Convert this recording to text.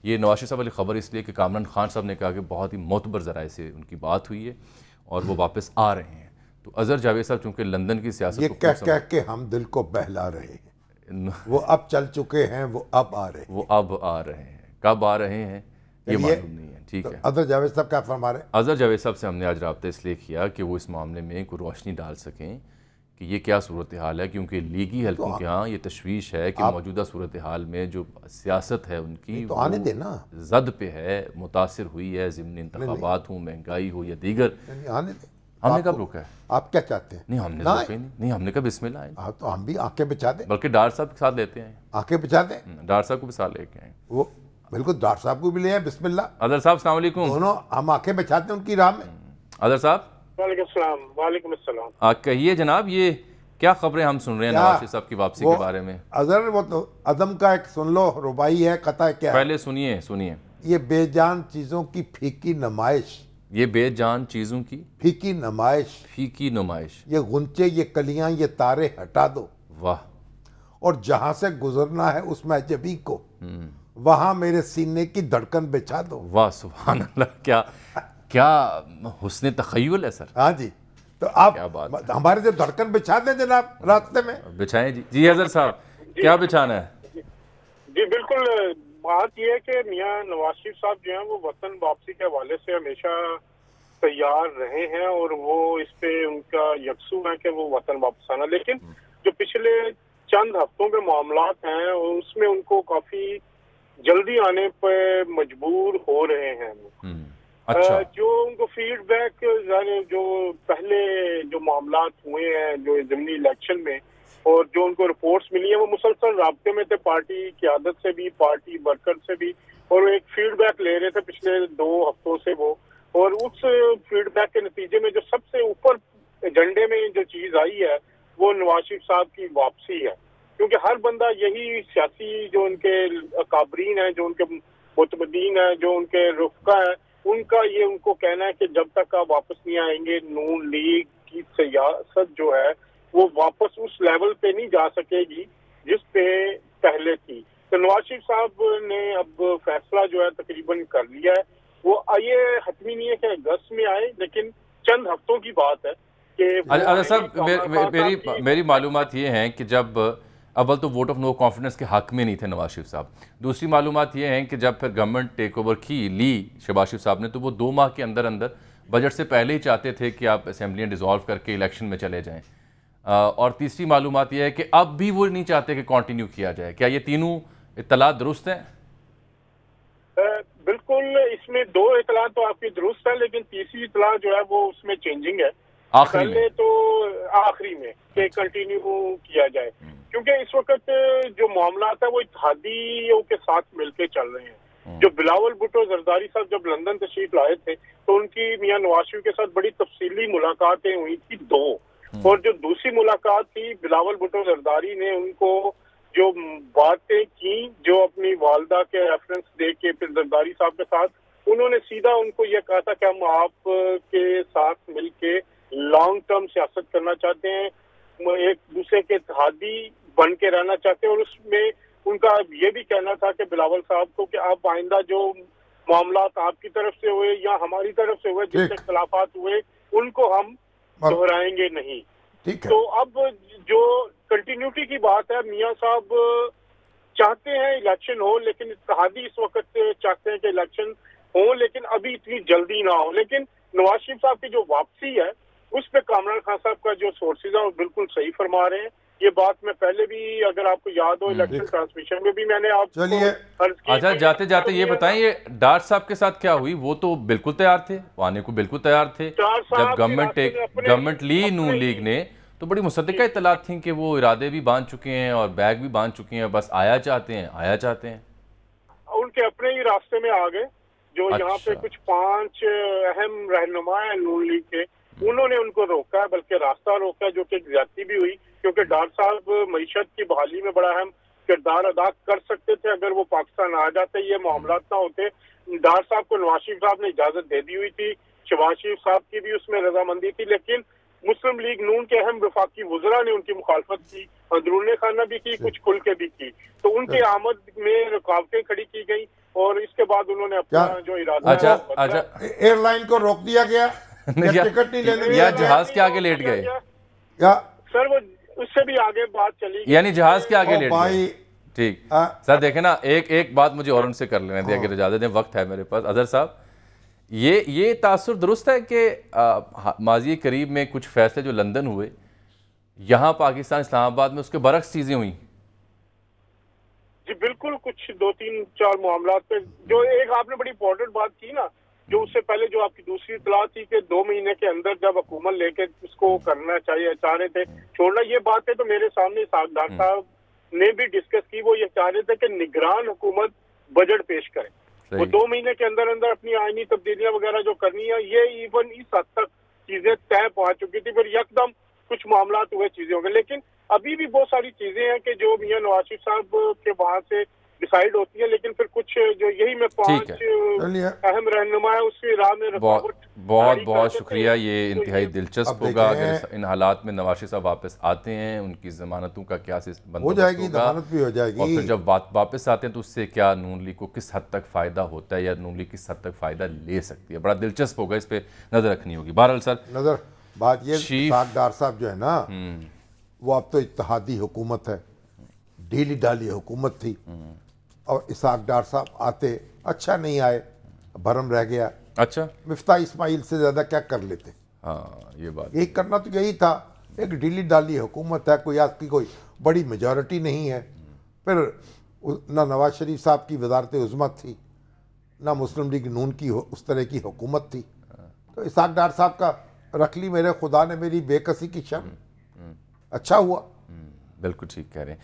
ये नवाज शरीफ साहब वाली खबर इसलिए कि कामरान खान साहब ने कहा कि बहुत ही मोतबर ज़राए से उनकी बात हुई है और वो वापस आ रहे हैं। तो अजहर जावेद साहब चूँकि लंदन की सियासत ये कह के हम दिल को बहला रहे हैं, वो अब चल चुके हैं, वो अब आ रहे हैं। वो अब आ रहे हैं, कब आ रहे हैं ये मालूम नहीं है। ठीक है, अजहर जावेद साहब क्या फरमा रहे हैं? अजहर जावेद साहब से हमने आज रब्ता इसलिए किया कि वो इस मामले में कोई रोशनी डाल सकें कि ये क्या सूरत हाल है, क्योंकि लीगी हल्कों के यहाँ ये तशवीश है कि मौजूदा सूरत हाल में जो सियासत है उनकी तो आने देना जद पे है, मुतासिर हुई है, ज़िमनी इंतखाबात हो, महंगाई हो या दीगर। आने दे। हमने कब रोका है? आप क्या चाहते हैं? नहीं, हमने रोका ही नहीं, हमने कब बिस्मिल्लाह है। तो हम भी आंखें बिछा दें, बल्कि डार साहब के साथ लेते हैं, आंखें बिछा दें, डार साहब को भी साथ लेके आए। वो बिल्कुल डार साहब को भी ले आए, बिस्मिल्लाह। अदर साहब अस्सलाम वालेकुम। दोनों हम आंखें बिछाते हैं उनकी राह में। अदर साहब वालेकुम अस्सलाम। कहिए जनाब, ये क्या खबरें हम सुन रहे हैं नवाज शरीफ साहब की वापसी के बारे में? अजहर वो तो अदम का एक सुन लो रुबाई है, कथा क्या है? पहले सुनिए। ये बेजान चीजों की फीकी नमाइश, ये बेजान चीजों की फीकी नुमाइश, ये गुंचे, ये कलियां, ये तारे हटा दो। वाह। और जहां से गुजरना है उस महजबी को वहां मेरे सीने की धड़कन बिछा दो। वाह सुभान अल्लाह, क्या हुस्न तखय्युल है सर। हाँ जी, तो आप हमारे जो धड़कन बिछा दें जनाब रास्ते में। बिछाएं जी। जी अजहर साहब, क्या बिछाना है? जी बिल्कुल, बात यह है कि मियां नवाज शरीफ साहब जो हैं वो वतन वापसी के हवाले से हमेशा तैयार रहे हैं और वो इस पे उनका यकसू है कि वो वतन वापस आना, लेकिन जो पिछले चंद हफ्तों के मामलात हैं उसमें उनको काफी जल्दी आने पे मजबूर हो रहे हैं। अच्छा। जो उनको फीडबैक जो पहले जो मामलात हुए हैं जो ज़िमनी इलेक्शन में और जो उनको रिपोर्ट्स मिली है वो मुसलसल राब्ते में थे पार्टी क़यादत से भी, पार्टी वर्कर से भी, और एक फीडबैक ले रहे थे पिछले 2 हफ्तों से वो। और उस फीडबैक के नतीजे में जो सबसे ऊपर एजेंडे में जो चीज़ आई है वो नवाज शरीफ साहब की वापसी है, क्योंकि हर बंदा यही सियासी जो उनके काबरीन है, जो उनके मुतमदीन है, जो उनके रुफ़का है, उनका ये उनको कहना है कि जब तक आप वापस नहीं आएंगे नून लीग की सियासत जो है वो वापस उस लेवल पे नहीं जा सकेगी जिस पे पहले थी। तो नवाज शरीफ साहब ने अब फैसला जो है तकरीबन कर लिया है। वो ये हतमी नहीं है कि अगस्त में आए, लेकिन चंद हफ्तों की बात है कि अरे साहब, मेरी मालूमात ये हैं कि जब अव्वल तो वोट ऑफ नो कॉन्फिडेंस के हक में नहीं थे नवाज शरीफ साहब, दूसरी मालूमात ये हैं कि जब फिर गवर्नमेंट टेक ओवर ली शहबाज शरीफ साहब ने, तो वो 2 माह के अंदर अंदर बजट से पहले ही चाहते थे कि आप असेंबलियाँ डिसॉल्व करके इलेक्शन में चले जाएं। और तीसरी मालूमात ये है कि अब भी वो नहीं चाहते कि कंटिन्यू किया जाए। क्या ये तीनों इत्तलात दुरुस्त हैं? बिल्कुल, इसमें 2 इत्तलात तो आपकी दुरुस्त है, लेकिन तीसरी इत्तला जो है वो उसमें चेंजिंग है। पहले तो आखिरी में कि कंटिन्यू किया जाए, क्योंकि इस वक्त जो मामला है वो इत्तेहादियों के साथ मिलकर चल रहे हैं। जो बिलावल भुट्टो जरदारी साहब जब लंदन तशरीफ लाए थे तो उनकी मियां नवाज शरीफ के साथ बड़ी तफसीली मुलाकातें हुई थी 2, और जो दूसरी मुलाकात थी बिलावल भुट्टो जरदारी ने उनको जो बातें की, जो अपनी वालदा के रेफरेंस दे के फिर जरदारी साहब के साथ उन्होंने सीधा उनको यह कहा था कि हम आप के साथ मिलके लॉन्ग टर्म सियासत करना चाहते हैं, एक दूसरे के इत्तेहादी बन के रहना चाहते हैं। और उसमें उनका ये भी कहना था कि बिलावल साहब को कि आप आइंदा जो मामला आपकी तरफ से हुए या हमारी तरफ से हुए, जिससे इख्तलाफात हुए, उनको हम दोहराएंगे नहीं। तो अब जो कंटिन्यूटी की बात है, मियां साहब चाहते हैं इलेक्शन हो, लेकिन इत्तेहादी इस वक्त चाहते हैं कि इलेक्शन हो लेकिन अभी इतनी जल्दी ना हो। लेकिन नवाज शरीफ साहब की जो वापसी है उस पे कामरान खान साहब का जो सोर्सेज है वो बिल्कुल सही फरमा रहे हैं। ये बात मैं पहले भी, अगर आपको याद हो, इलेक्शन ट्रांसमिशन में भी मैंने आपको अर्ज की। अच्छा, जाते जाते ये बताएं, ये डार साहब के साथ क्या हुई? वो तो बिल्कुल तैयार थे, वो आने को बिल्कुल तैयार थे। जब गवर्नमेंट ली नून लीग ने तो बड़ी मुसद्दिका इत्तलात थी कि वो इरादे भी बांध चुके हैं और बैग भी बांध चुके हैं, बस आया चाहते हैं। उनके अपने ही रास्ते में आ गए। जो यहाँ पे कुछ 5 अहम रहनुमा है नून लीग के, उन्होंने उनको रोका है, बल्कि रास्ता रोका है, जो कि ज्यादती भी हुई, क्योंकि डार साहब मईशत की बहाली में बड़ा अहम किरदार अदा कर सकते थे अगर वो पाकिस्तान आ जाते, ये मामला ना होते। डार साहब को नवाज शरीफ साहब ने इजाजत दे दी हुई थी, शहबाज शरीफ साहब की भी उसमें रजामंदी थी, लेकिन मुस्लिम लीग नून के अहम वफाकी वुज़रा ने उनकी मुखालफत की, अंदरूनी खाना भी की, कुछ खुल के भी की। तो उनके आमद में रुकावटें खड़ी की गई और इसके बाद उन्होंने अपना जो इरादा अच्छा एयरलाइन को रोक दिया गया, टिकट नहीं लेने दिया, जहाज के आगे लेट गए या सर वो उससे भी आगे बात चली, यानी जहाज के आगे लेट गए। ठीक सर, देखे ना, एक बात मुझे और उनसे कर लेने दें अगर इजाजत दें, वक्त है मेरे पास। अजहर साहब, ये तासुर दुरुस्त है कि माजी करीब में कुछ फैसले जो लंदन हुए, यहाँ पाकिस्तान इस्लामाबाद में उसके बरक्स चीजें हुई? जी बिल्कुल, कुछ 2-3-4 मामला पे जो एक आपने बड़ी इम्पोर्टेंट बात की ना, जो उससे पहले जो आपकी दूसरी इतला थी कि 2 महीने के अंदर जब हुकूमत लेके उसको करना चाहिए चाह रहे थे छोड़ना, ये बात है तो मेरे सामने डॉक्टर साहब ने भी डिस्कस की। वो ये चाह रहे थे कि निगरान हुकूमत बजट पेश करे, वो 2 महीने के अंदर अंदर अपनी आईनी तब्दीलियां वगैरह जो करनी है, ये इवन इस हद तक चीजें तय पहुंच चुकी थी, फिर यकदम कुछ मामला हुए चीजें हो गई। लेकिन अभी भी बहुत सारी चीजें हैं कि जो मियां नवाज शरीफ साहब के वहां से डिसाइड होती है, लेकिन फिर कुछ जो यही में 5 अहम रहनुमा है उसकी राह में बहुत शुक्रिया। ये इंतहाई दिलचस्प होगा अगर इन हालात में नवाज शरीफ साहब वापस आते हैं, उनकी जमानतों का क्या हो जाएगी, जमानत भी हो जाएगी, और फिर जब वापस आते हैं तो उससे क्या नून लीग को किस हद तक फायदा होता है या नून लीग किस हद तक फायदा ले सकती है, बड़ा दिलचस्प होगा, इस पर नजर रखनी होगी। बहरहाल सर, नजर बात ये डार साहब जो है ना, वो अब तो इत्तेहादी हुकूमत है, ढीली ढाली हुकूमत थी, और इसाक डार साहब आते, अच्छा नहीं आए, भरम रह गया। अच्छा, मिफ्ता इस्माइल से ज्यादा क्या कर लेते? हाँ, ये बात यही करना तो यही था। एक ढीली डाली हुकूमत है, कोई आपकी कोई बड़ी मेजॉरिटी नहीं है, फिर ना नवाज शरीफ साहब की वजारत उज़्मा थी, ना मुस्लिम लीग नून की उस तरह की हुकूमत थी, तो इसाक डार साहब का रख ली मेरे खुदा ने मेरी बेकसी की शर्म, अच्छा हुआ। बिल्कुल ठीक कह रहे हैं।